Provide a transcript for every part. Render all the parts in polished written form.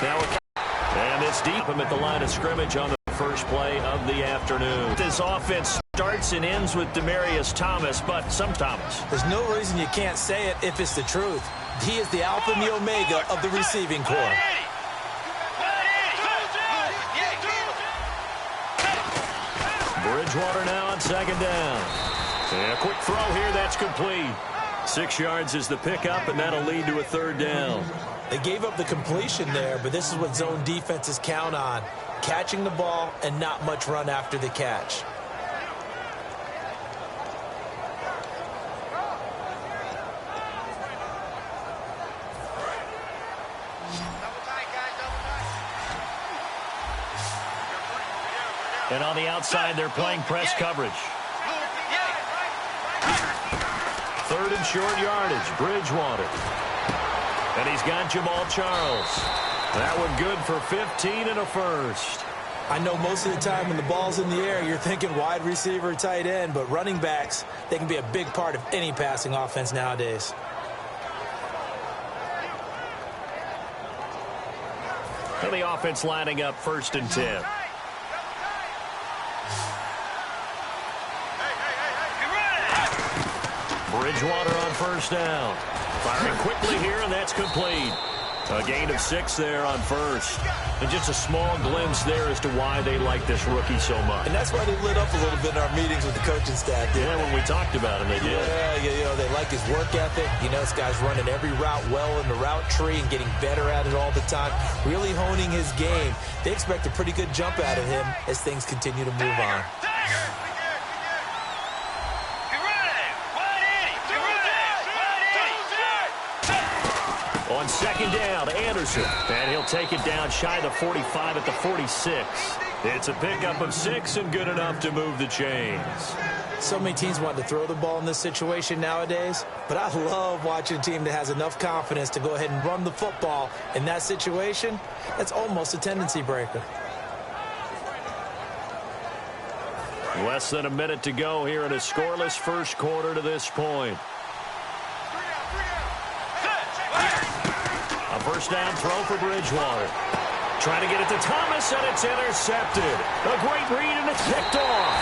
And it's deep him at the line of scrimmage on the first play of the afternoon. This offense starts and ends with Demaryius Thomas, but some Thomas. There's no reason you can't say it if it's the truth. He is the alpha and the omega of the receiving corps. Bridgewater now on second down. And a quick throw here, that's complete. 6 yards is the pickup, and that'll lead to a third down. They gave up the completion there, but this is what zone defenses count on. Catching the ball and not much run after the catch. And on the outside, they're playing press coverage. Third and short yardage, Bridgewater. And he's got Jamal Charles. That one good for 15 and a first. I know most of the time when the ball's in the air, you're thinking wide receiver, tight end, but running backs, they can be a big part of any passing offense nowadays. And the offense lining up 1st and 10. Bridgewater on first down. Firing quickly here, and that's complete. A gain of 6 there on first. And just a small glimpse there as to why they like this rookie so much. And that's why they lit up a little bit in our meetings with the coaching staff. Yeah, when we talked about him, they did. Yeah, you know, they like his work ethic. You know, this guy's running every route well in the route tree and getting better at it all the time. Really honing his game. They expect a pretty good jump out of him as things continue to move on. On second down, Anderson. And he'll take it down shy of the 45 at the 46. It's a pickup of 6 and good enough to move the chains. So many teams want to throw the ball in this situation nowadays, but I love watching a team that has enough confidence to go ahead and run the football in that situation. That's almost a tendency breaker. Less than a minute to go here in a scoreless first quarter to this point. A first down throw for Bridgewater. Trying to get it to Thomas, and it's intercepted. A great read, and it's picked off.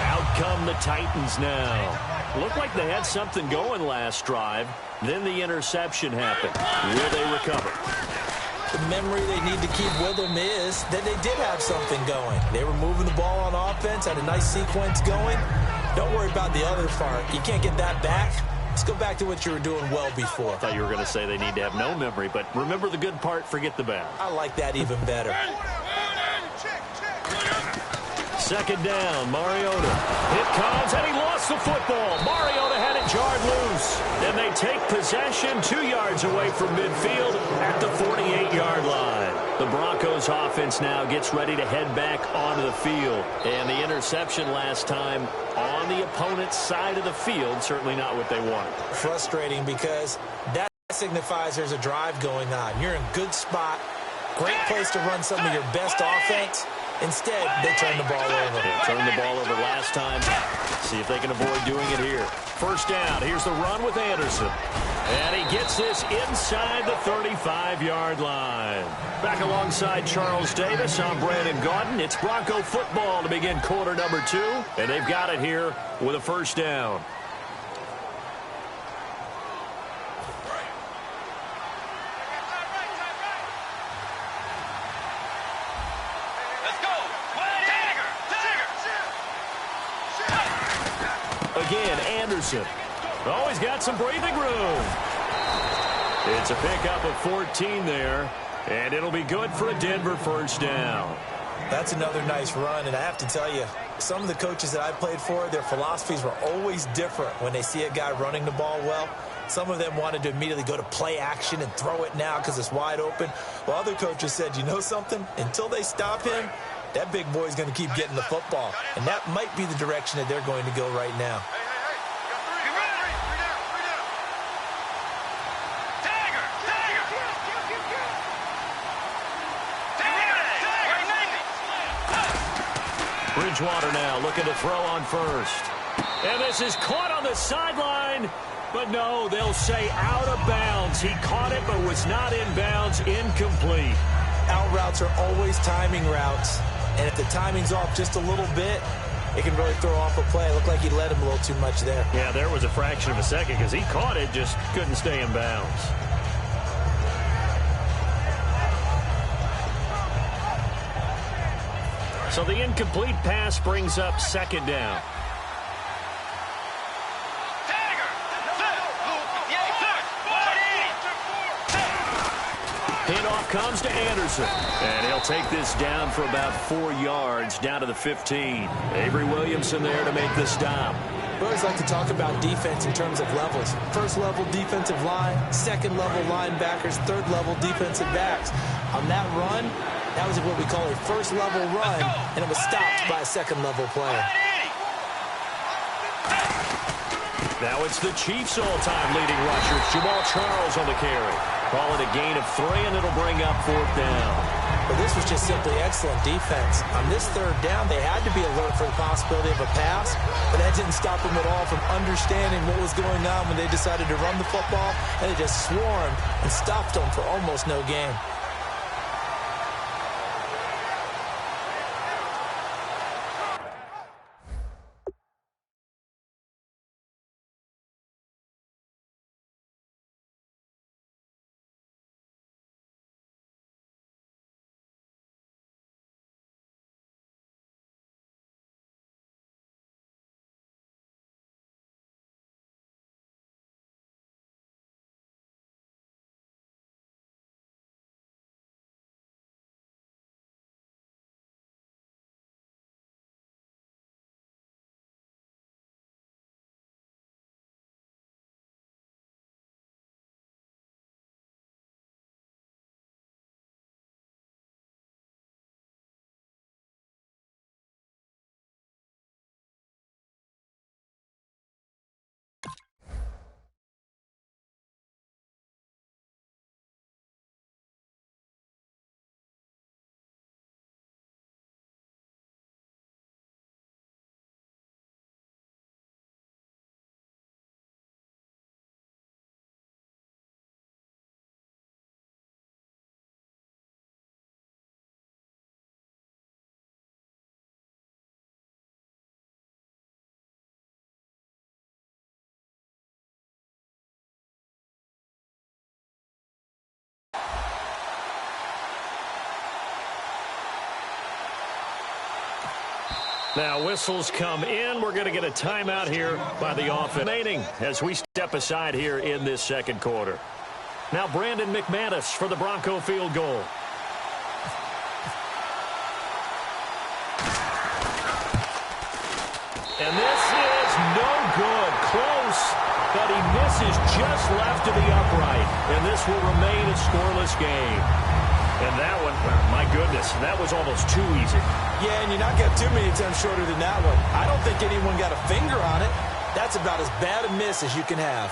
Out come the Titans now. Looked like they had something going last drive. Then the interception happened. Will they recover? The memory they need to keep with them is that they did have something going. They were moving the ball on offense, had a nice sequence going. Don't worry about the other part. You can't get that back. Let's go back to what you were doing well before. I thought you were going to say they need to have no memory, but remember the good part, forget the bad. I like that even better. Second down, Mariota. It comes, and he lost the football. Mariota had it jarred loose. And they take possession 2 yards away from midfield at the 48-yard line. The Broncos offense now gets ready to head back onto the field. And the interception last time on the opponent's side of the field, certainly not what they wanted. Frustrating because that signifies there's a drive going on. You're in a good spot. Great place to run some of your best offense. Instead, they turn the ball over. They turned the ball over last time. See if they can avoid doing it here. First down. Here's the run with Anderson. And he gets this inside the 35-yard line. Back alongside Charles Davis, I'm Brandon Gaudin. It's Bronco football to begin quarter number 2. And they've got it here with a first down. Again, Anderson. Oh, he's got some breathing room. It's a pickup of 14 there, and it'll be good for a Denver first down. That's another nice run, and I have to tell you, some of the coaches that I played for, their philosophies were always different when they see a guy running the ball well. Some of them wanted to immediately go to play action and throw it now because it's wide open. While other coaches said, you know something? Until they stop him, that big boy's going to keep getting the football. And that might be the direction that they're going to go right now. Bridgewater now looking to throw on first. And this is caught on the sideline. But no, they'll say out of bounds. He caught it but was not in bounds. Incomplete. Out routes are always timing routes. And if the timing's off just a little bit, it can really throw off a play. It looked like he led him a little too much there. Yeah, there was a fraction of a second because he caught it, just couldn't stay in bounds. So the incomplete pass brings up second down. Handoff comes to Anderson. And he'll take this down for about 4 yards, down to the 15. Avery Williamson there to make the stop. We always like to talk about defense in terms of levels. First level defensive line, second level linebackers, third level defensive backs. On that run, that was what we call a first level run, and it was stopped by a second level player. Now it's the Chiefs' all-time leading rusher, Jamal Charles on the carry. Call it a gain of 3, and it'll bring up 4th down. But this was just simply excellent defense. On this 3rd down, they had to be alert for the possibility of a pass, but that didn't stop them at all from understanding what was going on when they decided to run the football, and they just swarmed and stopped them for almost no gain. Now whistles come in. We're going to get a timeout here by the offense. Remaining as we step aside here in this second quarter. Now Brandon McManus for the Bronco field goal. And this is no good. Close, but he misses just left of the upright. And this will remain a scoreless game. And that one, my goodness, that was almost too easy. Yeah, and you're not getting too many attempts shorter than that one. I don't think anyone got a finger on it. That's about as bad a miss as you can have.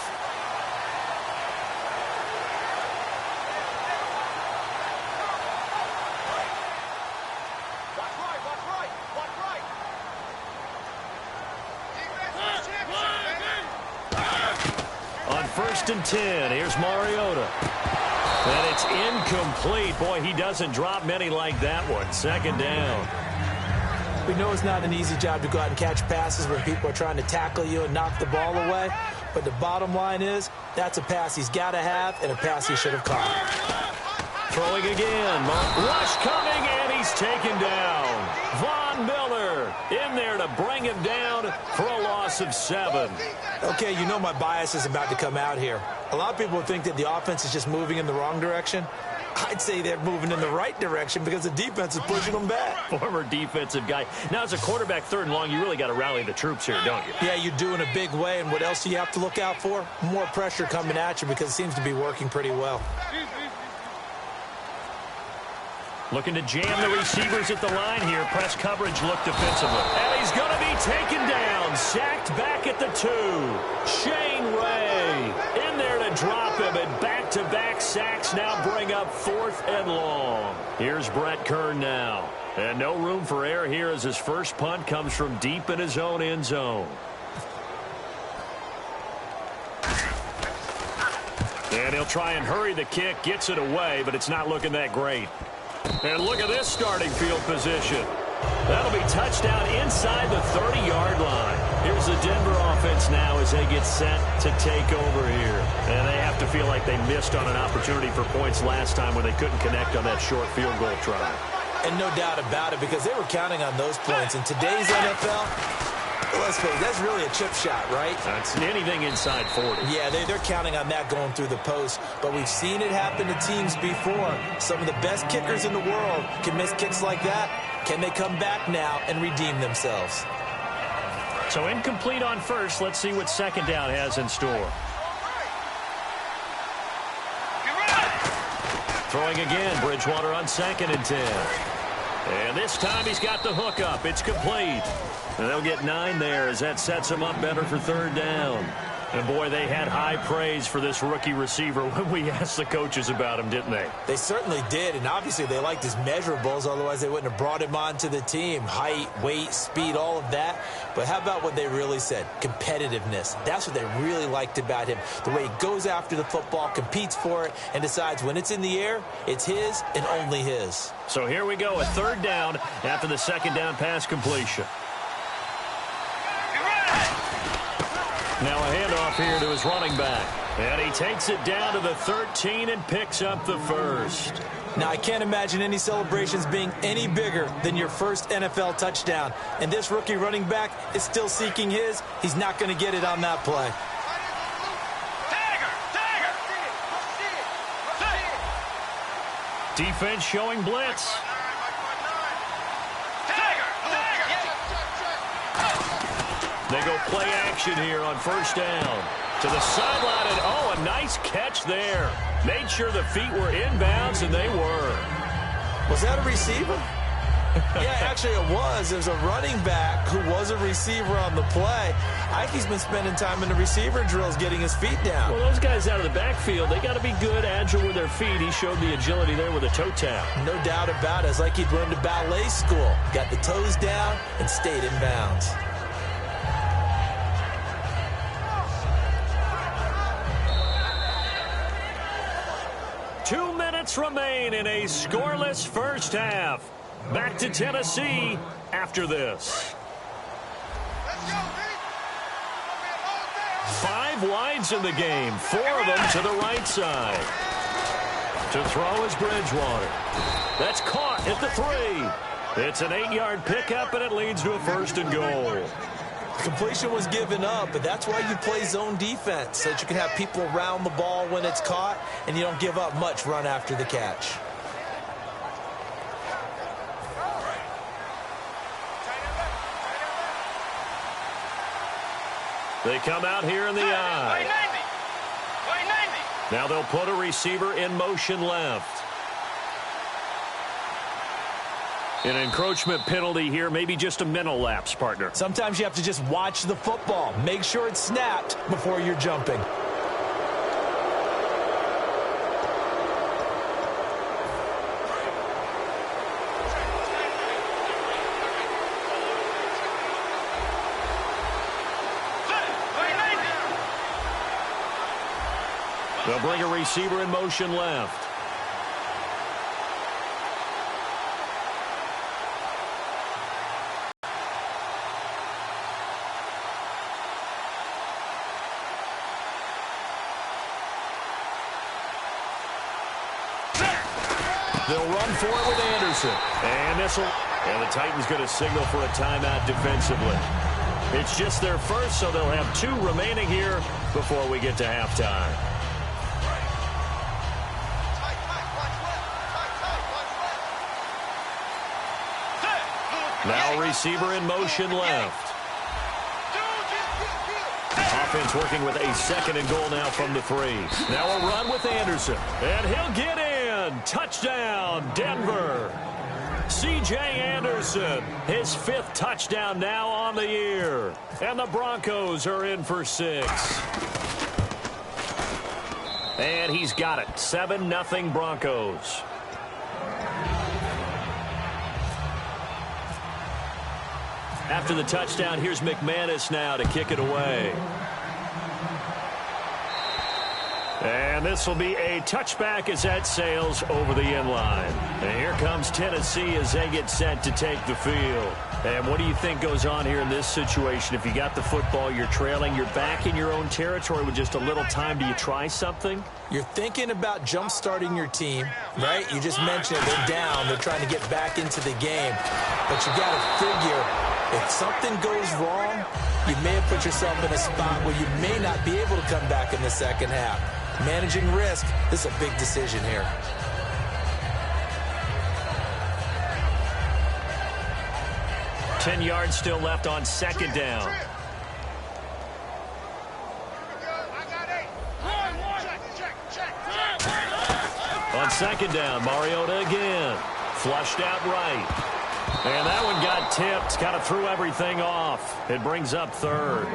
On 1st and 10, here's Mariota. And it's incomplete. Boy, he doesn't drop many like that one. 2nd down. We know it's not an easy job to go out and catch passes where people are trying to tackle you and knock the ball away. But the bottom line is, that's a pass he's got to have and a pass he should have caught. Throwing again. Rush coming, and he's taken down. Von Miller in there to bring him down for a loss of 7. Okay, you know my bias is about to come out here. A lot of people think that the offense is just moving in the wrong direction. I'd say they're moving in the right direction because the defense is pushing them back. Former defensive guy. Now, as a quarterback 3rd and long, you really got to rally the troops here, don't you? Yeah, you do in a big way. And what else do you have to look out for? More pressure coming at you because it seems to be working pretty well. Looking to jam the receivers at the line here. Press coverage look defensively. And he's going to be taken down. Sacked back at the 2. Shane Ray in there to drop him, and back-to-back sacks now bring up 4th and long. Here's Brett Kern now. And no room for error here as his first punt comes from deep in his own end zone. And he'll try and hurry the kick, gets it away, but it's not looking that great. And look at this starting field position. That'll be touchdown inside the 30-yard line. Here's the Denver offense now as they get set to take over here. And they have to feel like they missed on an opportunity for points last time when they couldn't connect on that short field goal try. And no doubt about it, because they were counting on those points. In today's NFL, let's face it, that's really a chip shot, right? That's anything inside 40. Yeah, they're counting on that going through the post. But we've seen it happen to teams before. Some of the best kickers in the world can miss kicks like that. Can they come back now and redeem themselves? So incomplete on first. Let's see what second down has in store. Throwing again, Bridgewater on 2nd and 10. And this time he's got the hook up. It's complete. And they'll get 9 there as that sets them up better for 3rd down. And, boy, they had high praise for this rookie receiver when we asked the coaches about him, didn't they? They certainly did, and obviously they liked his measurables. Otherwise, they wouldn't have brought him onto the team. Height, weight, speed, all of that. But how about what they really said? Competitiveness. That's what they really liked about him. The way he goes after the football, competes for it, and decides when it's in the air, it's his and only his. So here we go, a 3rd down after the 2nd down pass completion. Now a handoff here to his running back. And he takes it down to the 13 and picks up the 1st. Now, I can't imagine any celebrations being any bigger than your first NFL touchdown. And this rookie running back is still seeking his. He's not going to get it on that play. Defense showing blitz. They go play action here on 1st down. To the sideline, and oh, a nice catch there. Made sure the feet were inbounds, and they were. Was that a receiver? Yeah, actually it was. There's a running back who was a receiver on the play. I think he's been spending time in the receiver drills getting his feet down. Well, those guys out of the backfield, they got to be good, agile with their feet. He showed the agility there with a toe tap. No doubt about it. It's like he'd learned to ballet school. Got the toes down and stayed in bounds. Remain in a scoreless first half. Back to Tennessee after this. 5 wides in the game, 4 of them to the right side. To throw is Bridgewater. That's caught at the 3. It's an 8-yard pickup, and it leads to a 1st and goal. Completion was given up, but that's why you play zone defense, so that you can have people around the ball when it's caught, and you don't give up much run after the catch. They come out here in the eye. Now they'll put a receiver in motion left. An encroachment penalty here, maybe just a mental lapse, partner. Sometimes you have to just watch the football. Make sure it's snapped before you're jumping. They'll bring a receiver in motion left. They'll run for it with Anderson. And the Titans going to signal for a timeout defensively. It's just their first, so they'll have 2 remaining here before we get to halftime. Now receiver in motion left. Offense working with a 2nd and goal now from the 3. Now a run with Anderson. And he'll get in. Touchdown, Denver. C.J. Anderson, his 5th touchdown now on the year. And the Broncos are in for 6. And he's got it. 7-0 Broncos. After the touchdown, here's McManus now to kick it away. And this will be a touchback as that sails over the end line. And here comes Tennessee as they get set to take the field. And what do you think goes on here in this situation? If you got the football, you're trailing, you're back in your own territory with just a little time. Do you try something? You're thinking about jump-starting your team, right? You just mentioned it. They're down. They're trying to get back into the game. But you got to figure, if something goes wrong, you may have put yourself in a spot where you may not be able to come back in the second half. Managing risk, this is a big decision here. Ten yards still left on second down. On second down, Mariota again. Flushed out right. And that one got tipped. Kind of threw everything off. It brings up third.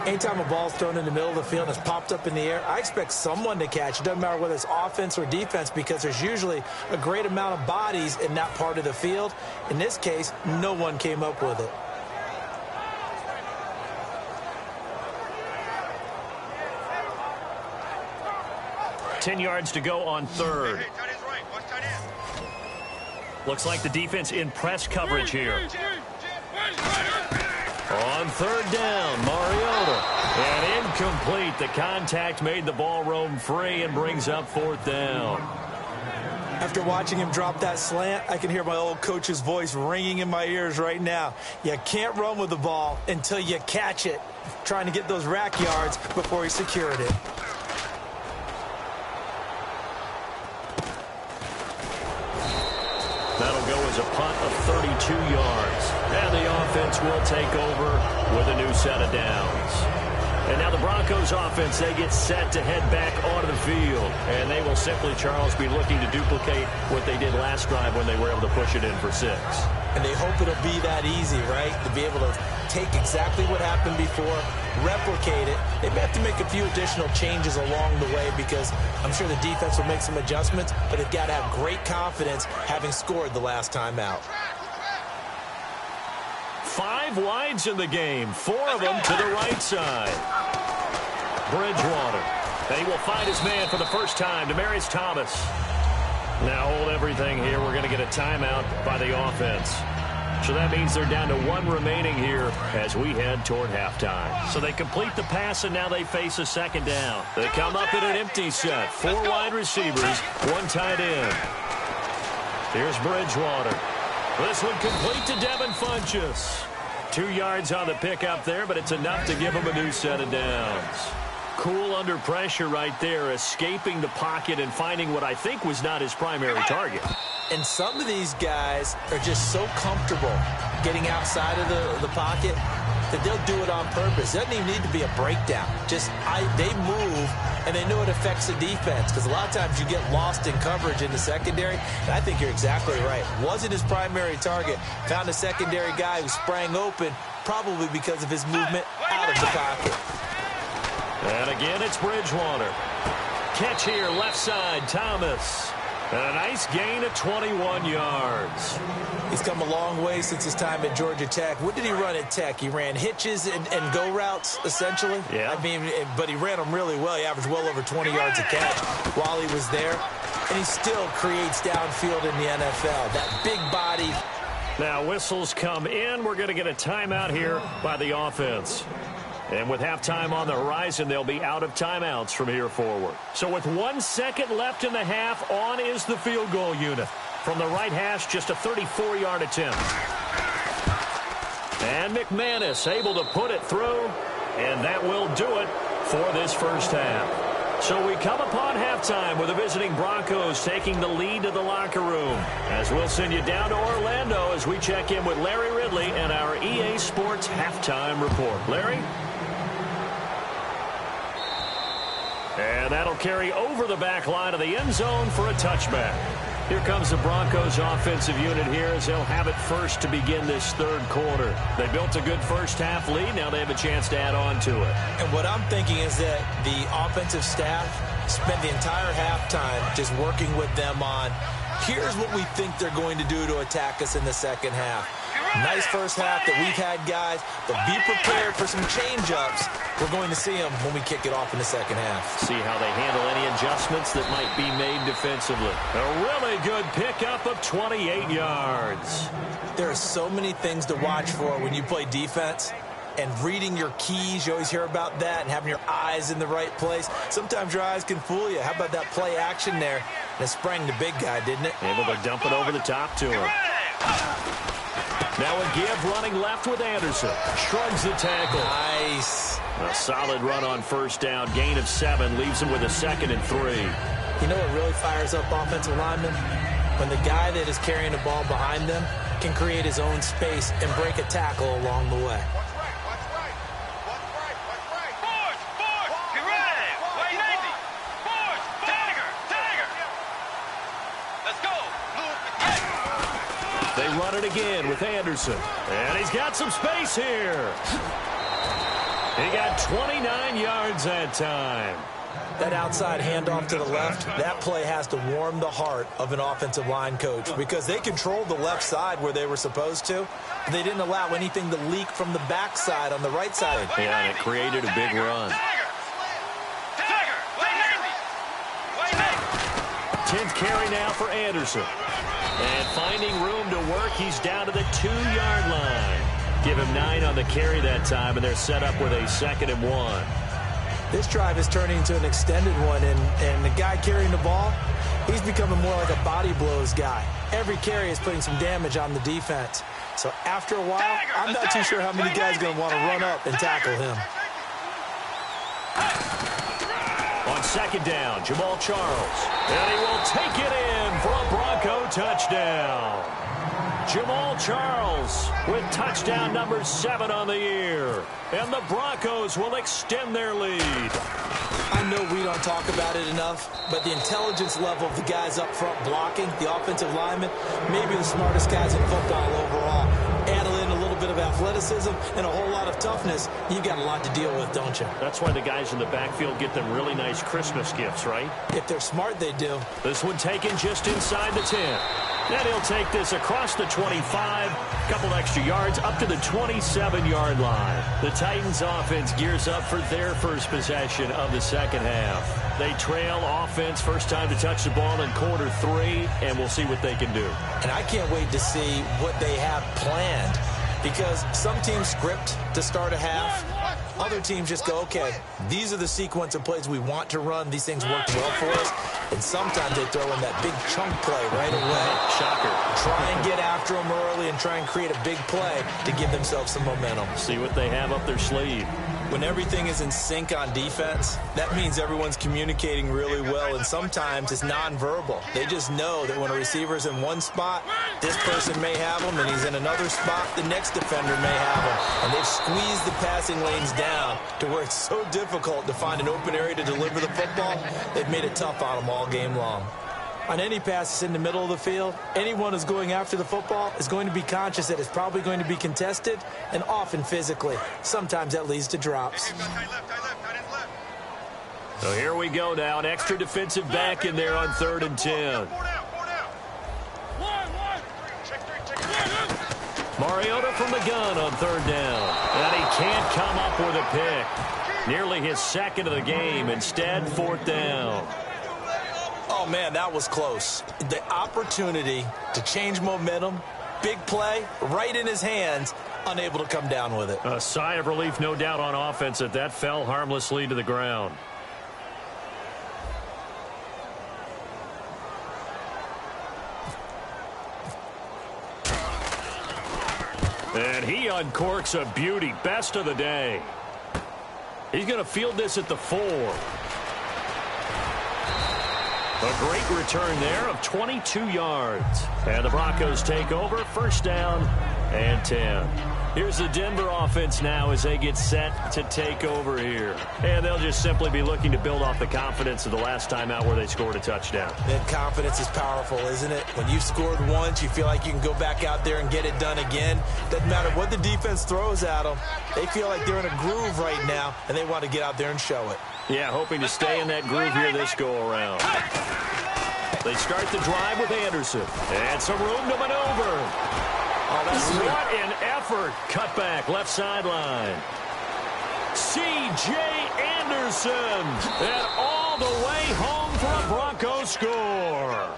Anytime a ball's thrown in the middle of the field and it's popped up in the air, I expect someone to catch. It doesn't matter whether it's offense or defense because there's usually a great amount of bodies in that part of the field. In this case, no one came up with it. Ten yards to go on third. Looks like the defense in press coverage here. On third down, Mariota. And incomplete. The contact made the ball roam free and brings up fourth down. After watching him drop that slant, I can hear my old coach's voice ringing in my ears right now. You can't run with the ball until you catch it. Trying to get those rack yards before he secured it. That'll go as a punt of 32 yards. And the offense will take over with a new set of downs. And now the Broncos offense, they get set to head back onto the field. And they will simply, Charles, be looking to duplicate what they did last drive when they were able to push it in for 6. And they hope it'll be that easy, right? To be able to take exactly what happened before, replicate it. They may have to make a few additional changes along the way because I'm sure the defense will make some adjustments, but they've got to have great confidence having scored the last time out. 5 wides in the game, 4 of them to the right side. Bridgewater. And he will find his man for the first time, Demaryius Thomas. Now hold everything here. We're going to get a timeout by the offense. So that means they're down to 1 remaining here as we head toward halftime. So they complete the pass, and now they face a second down. They come up in an empty set. 4 wide receivers, 1 tight end. Here's Bridgewater. This one complete to Devin Funchess. 2 yards on the pickup there, but it's enough to give him a new set of downs. Cool under pressure right there, escaping the pocket and finding what I think was not his primary target. And some of these guys are just so comfortable getting outside of the pocket that they'll do it on purpose. It doesn't even need to be a breakdown. They move, and they know it affects the defense because a lot of times you get lost in coverage in the secondary, and I think you're exactly right. Wasn't his primary target. Found a secondary guy who sprang open, probably because of his movement out of the pocket. And again, it's Bridgewater. Catch here, left side, Thomas. And a nice gain of 21 yards. He's come a long way since his time at Georgia Tech. What did he run at Tech? He ran hitches and go routes, essentially. Yeah. I mean, but he ran them really well. He averaged well over 20 yards a catch while he was there. And he still creates downfield in the NFL. That big body. Now whistles come in. We're going to get a timeout here by the offense. And with halftime on the horizon, they'll be out of timeouts from here forward. So with 1 second left in the half, on is the field goal unit. From the right hash, just a 34-yard attempt. And McManus able to put it through, and that will do it for this first half. So we come upon halftime with the visiting Broncos taking the lead to the locker room. As we'll send you down to Orlando as we check in with Larry Ridley and our EA Sports Halftime Report. Larry? And that'll carry over the back line of the end zone for a touchback. Here comes the Broncos offensive unit here as they'll have it first to begin this third quarter. They built a good first half lead. Now they have a chance to add on to it. And what I'm thinking is that the offensive staff Spent the entire halftime just working with them on, here's what we think they're going to do to attack us in the second half. Nice first half that we've had, guys, but be prepared for some change-ups. We're going to see them when we kick it off in the second half. See how they handle any adjustments that might be made defensively. A really good pickup of 28 yards. There are so many things to watch for when you play defense. And reading your keys, you always hear about that, and having your eyes in the right place. Sometimes your eyes can fool you. How about that play action there? And it sprang the big guy, didn't it? Able to dump it over the top to him. Now a give running left with Anderson. Shrugs the tackle. Nice. A solid run on first down. Gain of 7 leaves him with a 2nd and 3. You know what really fires up offensive linemen? When the guy that is carrying the ball behind them can create his own space and break a tackle along the way. They run it again with Anderson. And he's got some space here. He got 29 yards that time. That outside handoff to the left, that play has to warm the heart of an offensive line coach because they controlled the left side where they were supposed to. But they didn't allow anything to leak from the backside on the right side. Yeah, and it created a big run. 10th carry now for Anderson. And finding room to work, he's down to the 2-yard line. Give him 9 on the carry that time, and they're set up with a 2nd and 1. This drive is turning into an extended one, and the guy carrying the ball, he's becoming more like a body blows guy. Every carry is putting some damage on the defense. So after a while, I'm not too sure how many guys are going to want to run up and tackle him. On 2nd down, Jamal Charles. And he will take it in for a Bronco touchdown. Jamal Charles with touchdown number 7 on the year. And the Broncos will extend their lead. I know we don't talk about it enough, but the intelligence level of the guys up front blocking, the offensive linemen, maybe the smartest guys in football overall. Add in a little bit of athleticism and a whole lot of toughness, you've got a lot to deal with, don't you? That's why the guys in the backfield get them really nice Christmas gifts, right? If they're smart, they do. This one taken just inside the 10. And he'll take this across the 25, a couple extra yards up to the 27-yard line. The Titans offense gears up for their first possession of the second half. They trail offense first time to touch the ball in quarter 3, and we'll see what they can do. And I can't wait to see what they have planned, because some teams script to start a half. Other teams just go, okay, these are the sequence of plays we want to run. These things work well for us. And sometimes they throw in that big chunk play right away. Shocker. Try and get after them early and try and create a big play to give themselves some momentum. See what they have up their sleeve. When everything is in sync on defense, that means everyone's communicating really well, and sometimes it's nonverbal. They just know that when a receiver's in one spot, this person may have him, and he's in another spot, the next defender may have him. And they've squeezed the passing lanes down to where it's so difficult to find an open area to deliver the football. They've made it tough on them all game long. On any passes in the middle of the field, anyone who's going after the football is going to be conscious that it's probably going to be contested, and often physically. Sometimes that leads to drops. So here we go now. An extra defensive back in there on 3rd and 10. Mariota from the gun on 3rd down. And he can't come up with a pick. Nearly his 2nd of the game. Instead, 4th down. Oh, man, that was close. The opportunity to change momentum, big play, right in his hands, unable to come down with it. A sigh of relief, no doubt, on offense that fell harmlessly to the ground. And he uncorks a beauty. Best of the day. He's going to field this at the 4. A great return there of 22 yards. And the Broncos take over, 1st down and 10. Here's the Denver offense now as they get set to take over here. And they'll just simply be looking to build off the confidence of the last time out where they scored a touchdown. That confidence is powerful, isn't it? When you've scored once, you feel like you can go back out there and get it done again. Doesn't matter what the defense throws at them. They feel like they're in a groove right now, and they want to get out there and show it. Yeah, hoping to stay in that groove here this go-around. They start the drive with Anderson. And some room to maneuver. Oh, that's sweet. What an effort. Cut back, left sideline. C.J. Anderson. And all the way home for a Broncos score.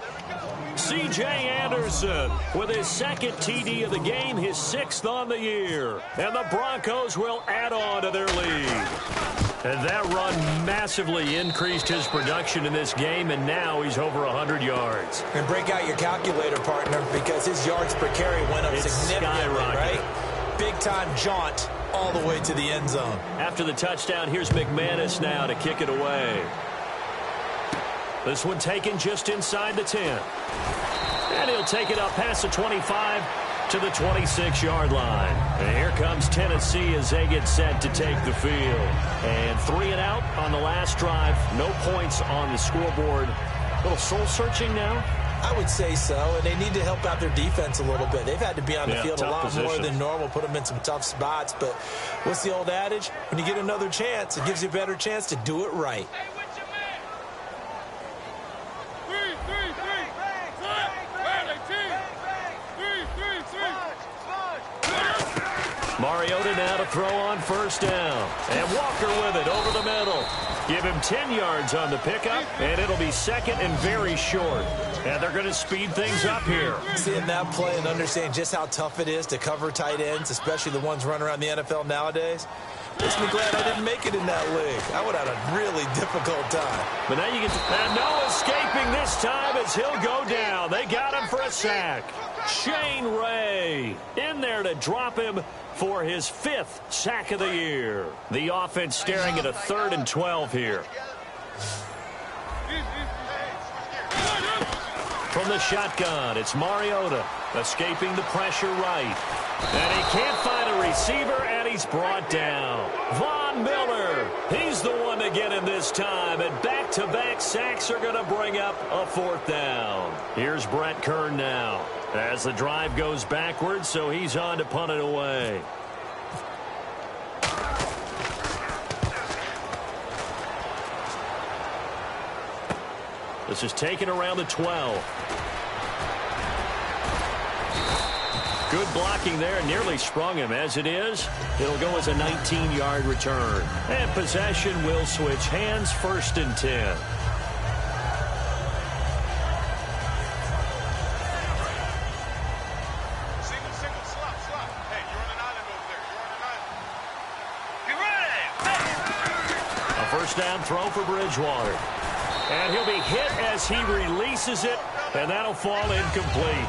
C.J. Anderson with his second TD of the game, his 6th on the year. And the Broncos will add on to their lead. And that run massively increased his production in this game, and now he's over 100 yards. And break out your calculator, partner, because his yards per carry went up significantly, right? Big-time jaunt all the way to the end zone. After the touchdown, here's McManus now to kick it away. This one taken just inside the 10. And he'll take it up past the 25 to the 26-yard line. And here comes Tennessee as they get set to take the field. And 3 and out on the last drive. No points on the scoreboard. A little soul-searching now? I would say so, and they need to help out their defense a little bit. They've had to be on the field a lot more than normal, put them in some tough spots. But what's the old adage? When you get another chance, it gives you a better chance to do it right. Mariota now to throw on first down. And Walker with it over the middle. Give him 10 yards on the pickup, and it'll be second and very short. And they're going to speed things up here. Seeing that play and understanding just how tough it is to cover tight ends, especially the ones running around the NFL nowadays, makes me glad I didn't make it in that league. I would have had a really difficult time. But now you get to, and no escaping this time as he'll go down. They got him for a sack. Shane Ray in there to drop him for his 5th sack of the year. The offense staring at a 3rd and 12 here. From the shotgun, it's Mariota escaping the pressure right. And he can't find a receiver, and he's brought down. Von Miller, he's the one to get him this time, and back-to-back sacks are going to bring up a 4th down. Here's Brett Kern now as the drive goes backwards, so he's on to punt it away. This is taken around the 12. Good blocking there, nearly sprung him. As it is, it'll go as a 19-yard return. And possession will switch hands, 1st and 10. A first down throw for Bridgewater. And he'll be hit as he releases it, and that'll fall incomplete.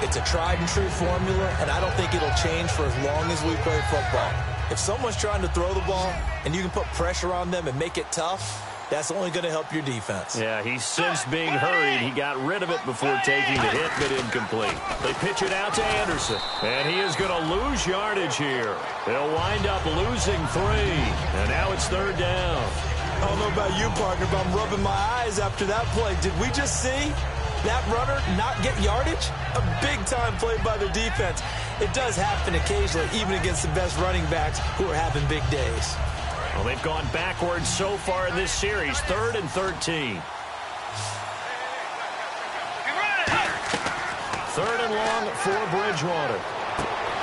It's a tried-and-true formula, and I don't think it'll change for as long as we play football. If someone's trying to throw the ball and you can put pressure on them and make it tough, that's only going to help your defense. Yeah, he's since being hurried. He got rid of it before taking the hit, but incomplete. They pitch it out to Anderson, and he is going to lose yardage here. They'll wind up losing 3, and now it's 3rd down. I don't know about you, partner, but I'm rubbing my eyes after that play. Did we just see that runner not get yardage? A big-time play by the defense. It does happen occasionally, even against the best running backs who are having big days. Well, they've gone backwards so far in this series, 3rd and 13. 3rd and long for Bridgewater.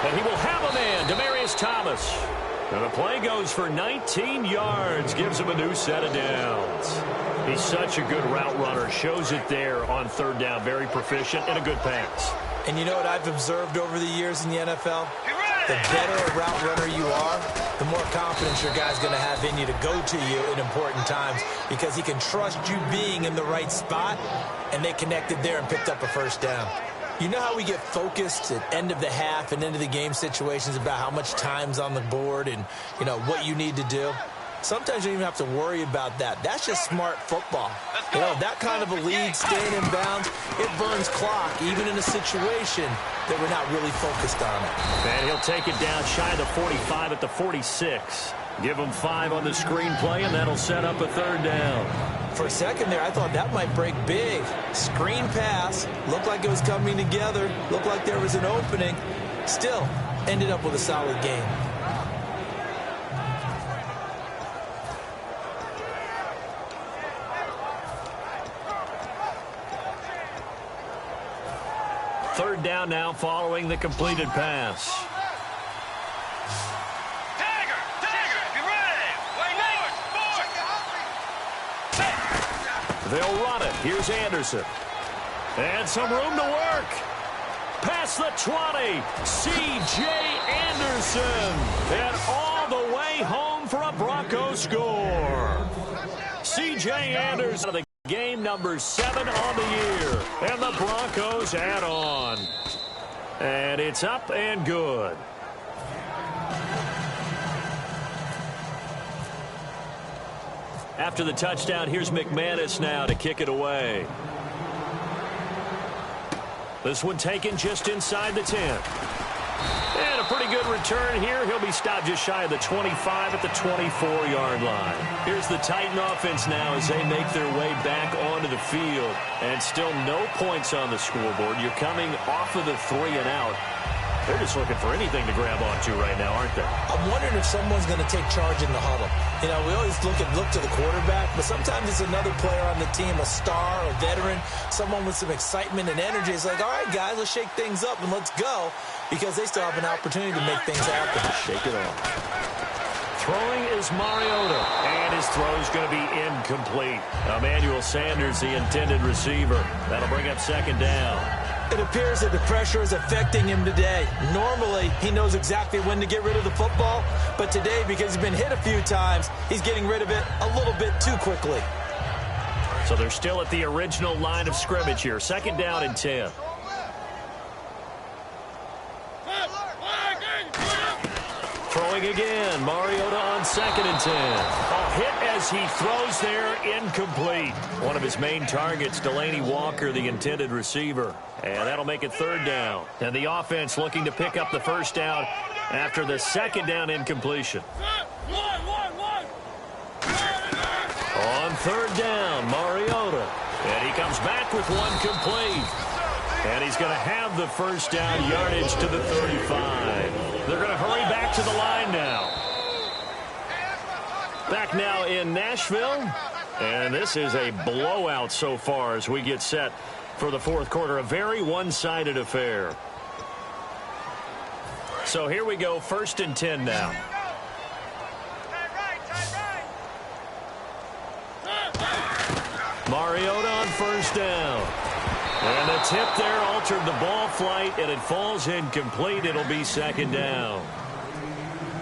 And he will have a man, Demaryius Thomas. And the play goes for 19 yards, gives him a new set of downs. He's such a good route runner, shows it there on 3rd down, very proficient and a good pass. And you know what I've observed over the years in the NFL? The better a route runner you are, the more confidence your guy's going to have in you to go to you in important times because he can trust you being in the right spot, and they connected there and picked up a first down. You know how we get focused at end of the half and end of the game situations about how much time's on the board and, you know, what you need to do? Sometimes you don't even have to worry about that. That's just smart football. You know, that kind of a lead staying in bounds, it burns clock, even in a situation that we're not really focused on it. And he'll take it down shy of the 45 at the 46. Give him 5 on the screenplay, and that'll set up a 3rd down. For a second there, I thought that might break big. Screen pass, looked like it was coming together, looked like there was an opening. Still, ended up with a solid game. Third down now following the completed pass. They'll run it. Here's Anderson. And some room to work. Past the 20. C.J. Anderson. And all the way home for a Bronco score. C.J. Anderson of the game, number 7 on the year. And the Broncos add on. And it's up and good. After the touchdown, here's McManus now to kick it away. This one taken just inside the 10. And a pretty good return here. He'll be stopped just shy of the 25 at the 24-yard line. Here's the Titan offense now as they make their way back onto the field. And still no points on the scoreboard. You're coming off of the 3 and out. They're just looking for anything to grab onto right now, aren't they? I'm wondering if someone's going to take charge in the huddle. You know, we always look to the quarterback, but sometimes it's another player on the team, a star, a veteran, someone with some excitement and energy. It's like, all right, guys, let's shake things up and let's go, because they still have an opportunity to make things happen. Shake it off. Throwing is Mariota, and his throw is going to be incomplete. Emmanuel Sanders, the intended receiver. That'll bring up second down. It appears that the pressure is affecting him today. Normally, he knows exactly when to get rid of the football, but today, because he's been hit a few times, he's getting rid of it a little bit too quickly. So they're still at the original line of scrimmage here. Second down and 10. Throwing again. Mariota on second and 10. A hit as he throws there, incomplete. One of his main targets, Delaney Walker, the intended receiver. And that'll make it third down. And the offense looking to pick up the first down after the second down incompletion. On third down, Mariota. And he comes back with one complete. And he's going to have the first down, yardage to the 35. They're going to hurry back to the line now. Back now in Nashville. And this is a blowout so far as we get set for the fourth quarter. A very one-sided affair. So here we go, first and 10 now. Mariota on first down. And the tip there altered the ball flight, and it falls incomplete. It'll be second down.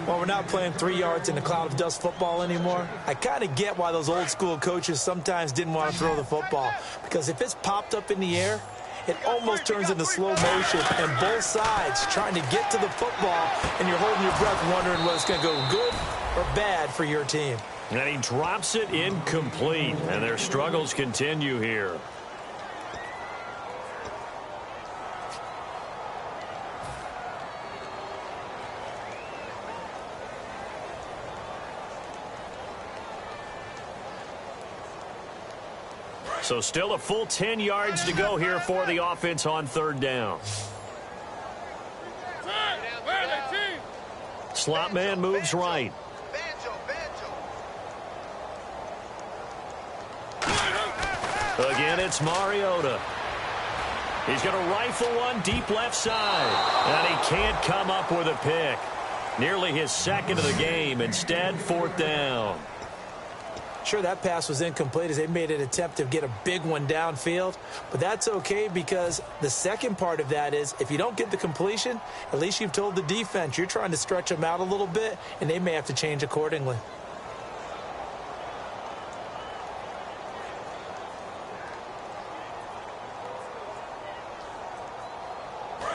Well, we're not playing 3 yards in a cloud of dust football anymore. I kind of get why those old school coaches sometimes didn't want to throw the football, because if it's popped up in the air, it almost turns into slow motion, and both sides trying to get to the football, and you're holding your breath wondering whether it's going to go good or bad for your team. And he drops it incomplete, and their struggles continue here. So still a full 10 yards to go here for the offense on third down. Slot man moves right. Again, it's Mariota. He's going to rifle one deep left side. And he can't come up with a pick. Nearly his second of the game. Instead, fourth down. Sure, that pass was incomplete as they made an attempt to get a big one downfield. But that's okay, because the second part of that is if you don't get the completion, at least you've told the defense you're trying to stretch them out a little bit, and they may have to change accordingly.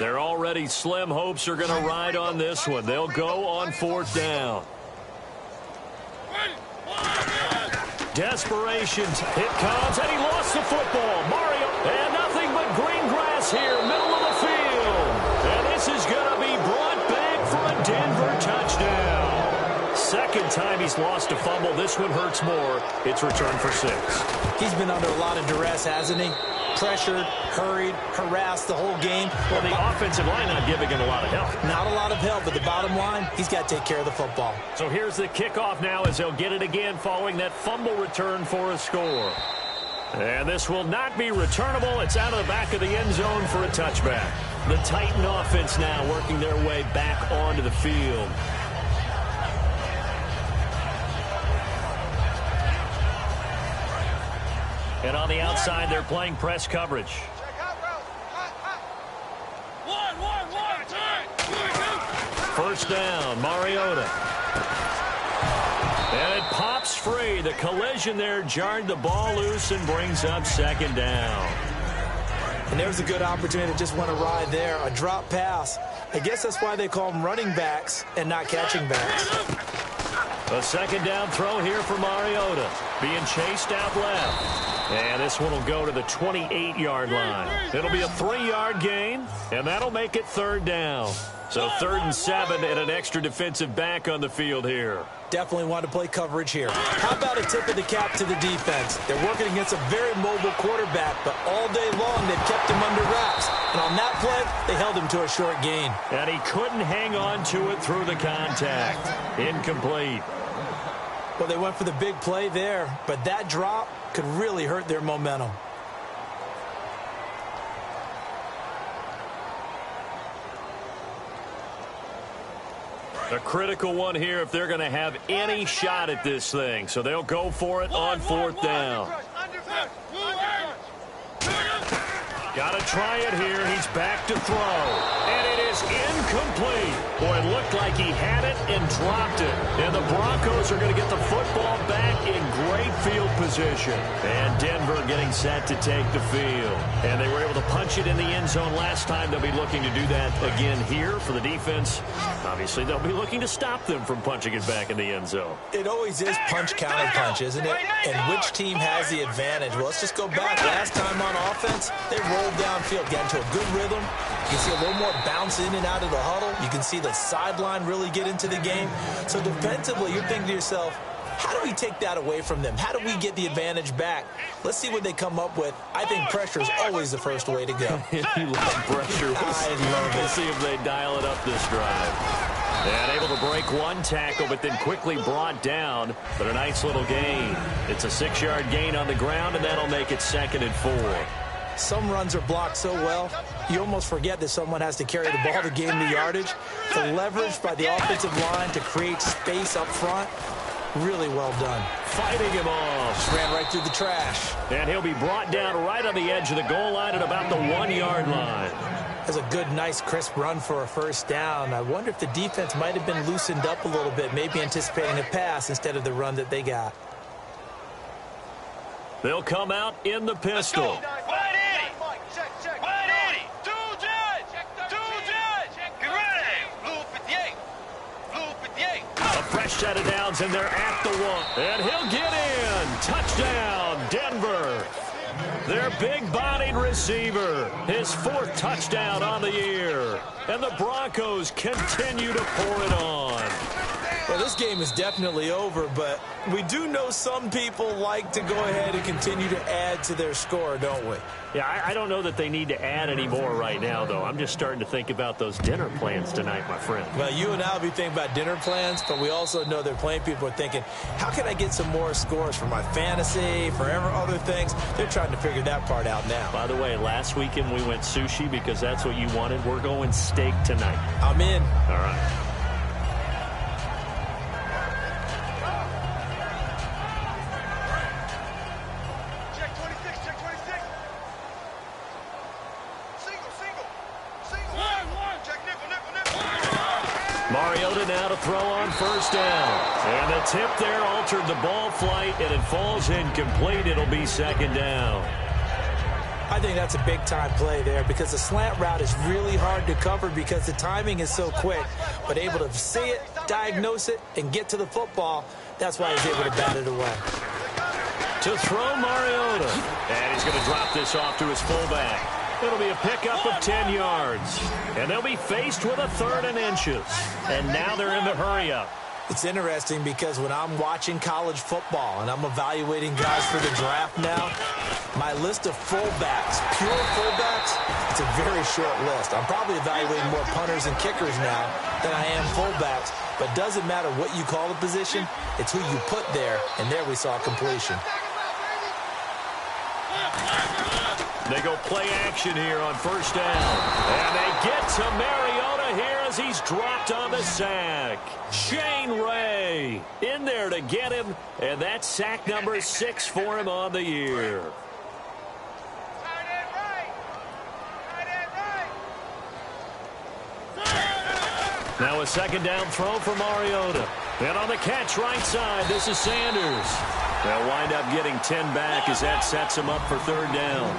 Their already slim hopes are going to ride on this one. They'll go on fourth down. Desperation. It comes, and he lost the football. Mario, and nothing but green grass here, middle of the field. And this is going to be brought back for a Denver touchdown. Second time he's lost a fumble. This one hurts more. It's returned for 6. He's been under a lot of duress, hasn't he? Pressured, hurried, harassed the whole game. Well, the offensive line not giving him a lot of help. Not a lot of help, but the bottom line, he's got to take care of the football. So here's the kickoff now as they'll get it again following that fumble return for a score. And this will not be returnable. It's out of the back of the end zone for a touchback. The Titan offense now working their way back onto the field. And on the outside, they're playing press coverage. First down, Mariota. And it pops free. The collision there jarred the ball loose and brings up second down. And there's a good opportunity to just want to ride there. A drop pass. I guess that's why they call them running backs and not catching backs. A second down throw here for Mariota. Being chased out left. And this one will go to the 28-yard line. It'll be a 3-yard gain, and that'll make it third down. So 3rd and 7 and an extra defensive back on the field here. Definitely want to play coverage here. How about a tip of the cap to the defense? They're working against a very mobile quarterback, but all day long they've kept him under wraps. And on that play, they held him to a short gain. And he couldn't hang on to it through the contact. Incomplete. Well, they went for the big play there, but that drop could really hurt their momentum. A critical one here if they're going to have any shot at this thing. So they'll go for it on 4th down. Got to try it here. He's back to throw. And it is incomplete. Boy, it looked like he had it and dropped it. And the Broncos are going to get the football back in great field position. And Denver getting set to take the field. And they were able to punch it in the end zone last time. They'll be looking to do that again here for the defense. Obviously, they'll be looking to stop them from punching it back in the end zone. It always is punch-counter-punch, isn't it? And which team has the advantage? Well, let's just go back. Last time on offense, they rolled downfield, got into a good rhythm. You can see a little more bounce in and out of the huddle. You can see the sideline really get into the game. So defensively, you're thinking to yourself, how do we take that away from them? How do we get the advantage back? Let's see what they come up with. I think pressure is always the first way to go. You love pressure. I love it. We'll see if they dial it up this drive. And able to break one tackle, but then quickly brought down. But a nice little gain. It's a 6-yard gain on the ground, and that'll make it 2nd and 4. Some runs are blocked so well, you almost forget that someone has to carry the ball to gain the yardage. The leverage by the offensive line to create space up front, really well done. Fighting him off. Just ran right through the trash. And he'll be brought down right on the edge of the goal line at about the 1-yard line. That's a good, nice, crisp run for a first down. I wonder if the defense might have been loosened up a little bit, maybe anticipating a pass instead of the run that they got. They'll come out in the pistol. A fresh set of downs, and they're at the 1. And he'll get in. Touchdown, Denver. Their big-bodied receiver. His 4th touchdown on the year. And the Broncos continue to pour it on. Well, this game is definitely over, but we do know some people like to go ahead and continue to add to their score, don't we? Yeah, I don't know that they need to add any more right now, though. I'm just starting to think about those dinner plans tonight, my friend. Well, you and I will be thinking about dinner plans, but we also know that plenty of people are thinking, how can I get some more scores for my fantasy, for other things? They're trying to figure that part out now. By the way, last weekend we went sushi because that's what you wanted. We're going steak tonight. I'm in. All right. Mariota now to throw on first down. And the tip there altered the ball flight, and it falls incomplete. It'll be 2nd down. I think that's a big-time play there because the slant route is really hard to cover because the timing is so quick. But able to see it, diagnose it, and get to the football, that's why he's able to bat it away. To throw Mariota. And he's going to drop this off to his fullback. It'll be a pickup of 10 yards. And they'll be faced with a 3rd and inches. And now they're in the hurry-up. It's interesting because when I'm watching college football and I'm evaluating guys for the draft now, my list of fullbacks, pure fullbacks, it's a very short list. I'm probably evaluating more punters and kickers now than I am fullbacks. But doesn't matter what you call the position, it's who you put there. And there we saw completion. They go play action here on first down. And they get to Mariota here as he's dropped on the sack. Shane Ray in there to get him, and that's sack number 6 for him on the year. Now a second down throw for Mariota. And on the catch right side, this is Sanders. They'll wind up getting 10 back as that sets him up for third down.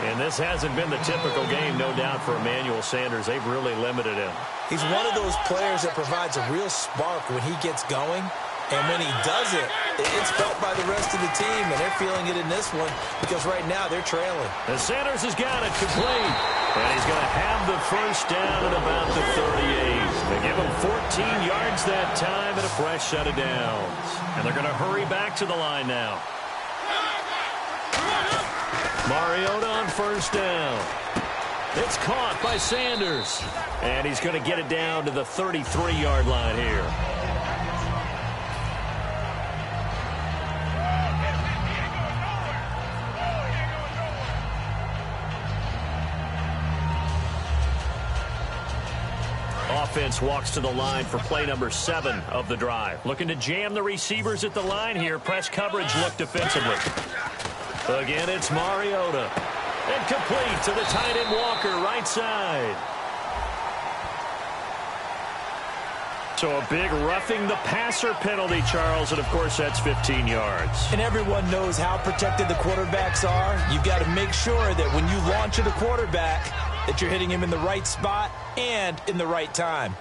And this hasn't been the typical game, no doubt, for Emmanuel Sanders. They've really limited him. He's one of those players that provides a real spark when he gets going. And when he does it, it's felt by the rest of the team, and they're feeling it in this one because right now they're trailing. And Sanders has got it complete. And he's going to have the first down at about the 38. They give him 14 yards that time and a fresh set of downs. And they're going to hurry back to the line now. Mariota on first down. It's caught by Sanders. And he's going to get it down to the 33-yard line here. Offense walks to the line for play number 7 of the drive. Looking to jam the receivers at the line here. Press coverage look defensively. Again, it's Mariota. And complete to the tight end Walker, right side. So a big roughing the passer penalty, Charles, and of course that's 15 yards. And everyone knows how protected the quarterbacks are. You've got to make sure that when you launch at a quarterback, that you're hitting him in the right spot and in the right time.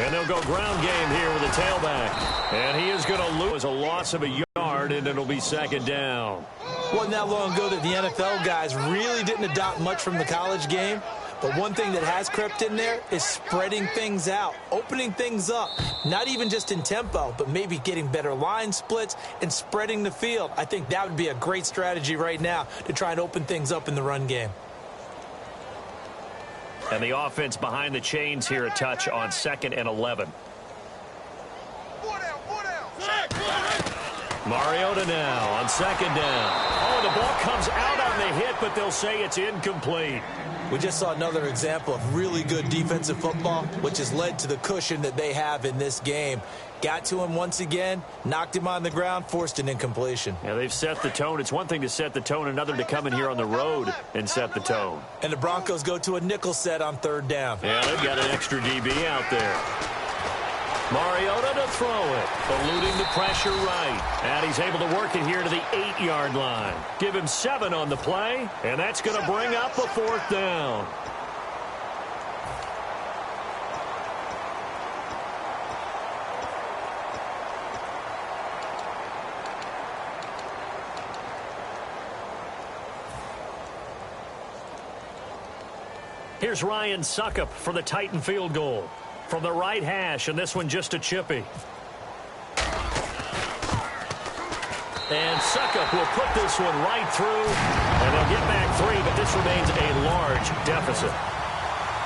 And they'll go ground game here with a tailback. And he is going to lose a loss of a yard, and it'll be second down. Wasn't that long ago that the NFL guys really didn't adopt much from the college game. But one thing that has crept in there is spreading things out, opening things up, not even just in tempo, but maybe getting better line splits and spreading the field. I think that would be a great strategy right now to try and open things up in the run game. And the offense behind the chains here a touch on 2nd and 11. Mariota now on 2nd down. Oh, the ball comes out on the hit, but they'll say it's incomplete. We just saw another example of really good defensive football, which has led to the cushion that they have in this game. Got to him once again, knocked him on the ground, forced an incompletion. Yeah, they've set the tone. It's one thing to set the tone, another to come in here on the road and set the tone. And the Broncos go to a nickel set on 3rd down. Yeah, they've got an extra DB out there. Mariota to throw it, eluding the pressure right. And he's able to work it here to the 8-yard line. Give him 7 on the play, and that's going to bring up a 4th down. Here's Ryan Suckup for the Titan field goal. From the right hash, and this one just a chippy. And Suckup will put this one right through, and they'll get back 3, but this remains a large deficit.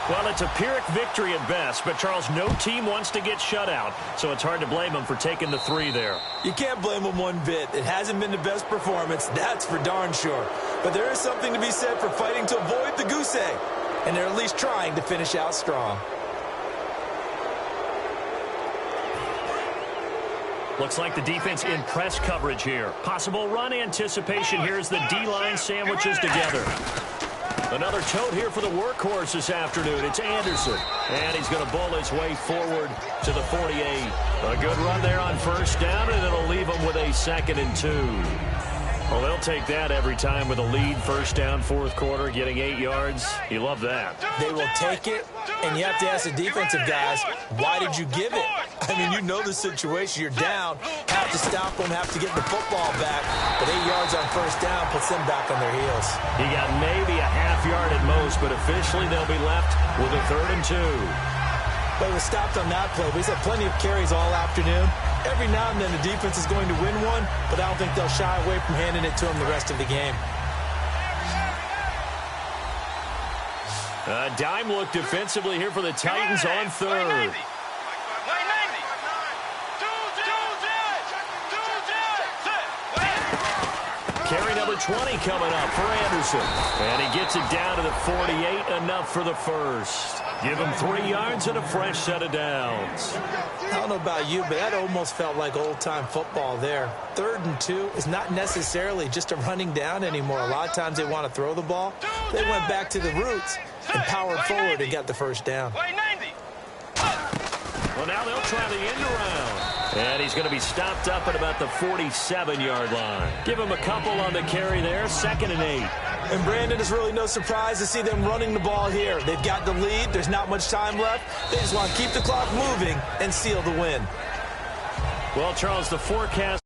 Well, it's a Pyrrhic victory at best, but Charles, no team wants to get shut out, so it's hard to blame them for taking the 3 there. You can't blame them one bit. It hasn't been the best performance, that's for darn sure. But there is something to be said for fighting to avoid the goose egg, and they're at least trying to finish out strong. Looks like the defense in press coverage here. Possible run anticipation here as the D-line sandwiches together. Another tote here for the workhorse this afternoon. It's Anderson. And he's going to bowl his way forward to the 48. A good run there on first down, and it'll leave him with a 2nd and 2. Well, they'll take that every time with a lead. First down, 4th quarter, getting 8 yards. You love that. They will take it, and you have to ask the defensive guys, why did you give it? I mean, you know the situation. You're down, have to stop them, have to get the football back. But 8 yards on first down puts them back on their heels. He got maybe a half yard at most, but officially they'll be left with a 3rd and 2. But he was stopped on that play. But he's had plenty of carries all afternoon. Every now and then the defense is going to win one, but I don't think they'll shy away from handing it to him the rest of the game. A dime look defensively here for the Titans on 3rd. the 20 coming up for Anderson. And he gets it down to the 48, enough for the first. Give him 3 yards and a fresh set of downs. I don't know about you, but that almost felt like old-time football there. 3rd and 2 is not necessarily just a running down anymore. A lot of times they want to throw the ball. They went back to the roots and powered forward and got the first down. Well, now they'll try the end around. And he's going to be stopped up at about the 47-yard line. Give him a couple on the carry there, 2nd and 8. And Brandon, is really no surprise to see them running the ball here. They've got the lead. There's not much time left. They just want to keep the clock moving and seal the win. Well, Charles, the forecast